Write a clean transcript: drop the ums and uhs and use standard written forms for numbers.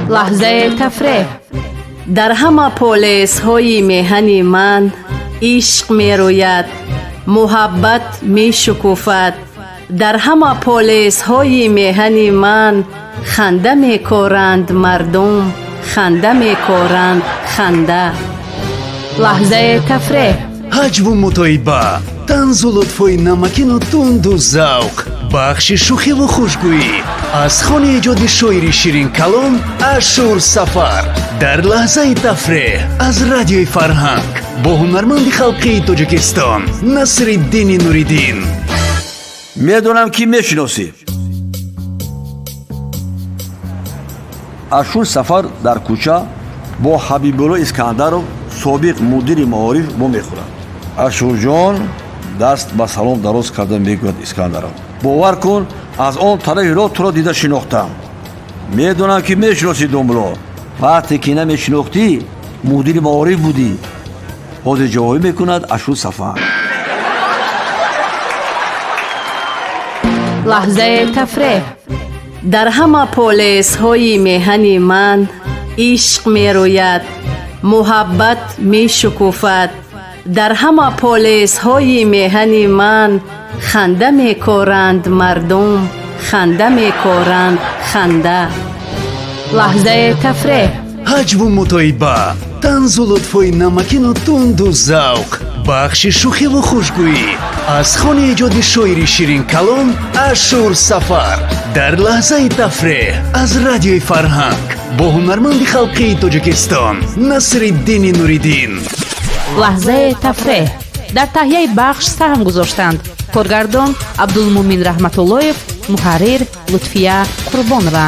لحظه تفریح. در همه پولیس های میهن من عشق می روید، محبت می شکوفد. در همه پولیس های میهن من خنده می کورند مردم، خنده می کورند خنده. لحظه تفریح. ҳаҷву мутоиба, танзу лутфои намакину тунду завқ, бахши шӯхиву хушгӯӣ аз хони эҷоди шоири ширин калом Ашур Сафар дар лаҳзаи тафреҳ аз радиои Фарҳанг бо ҳунарманди халқии Тоҷикистон Насриддини Нуриддин. медонам ки мешиносӣ. Ашур Сафар дар кӯча бо Ҳабибулло Искандаров собиқ мудири маориф бо мехӯрад. Ашурҷон даст ба салом дароз карда мегӯяд Искандаров: бовар кун, аз он тарафи роҳ туро дида шинохтам. медонам ки мешиносӣ Думбуло. вақте ки намешинохтӣ мудири маориф будӣ. ҳозир ҷавобӣ мекунад Ашур Сафар. لحظه تفریح. در همه پولیس های میهن من عشق می روید، محبت می شکوفد. در همه پولیس های میهن من خنده می کورند مردم، خنده می کورند خنده. لحظه تفریح. ҳаҷву мутоиба, танзу лутфои намакину тунду завқ, бахши шӯхиву хушгӯӣ аз хони эҷоди шоири ширин калом Ашур Сафар дар лаҳзаи тафреҳ аз радиои Фарҳанг бо ҳунарманди халқии Тоҷикистон Насриддини Нуриддин. لحظه تفریح. در تهیه بخش سهم گذاشتند کارگردان عبدالمومن رحمتاللهیف، محرر لطفیه قربانова.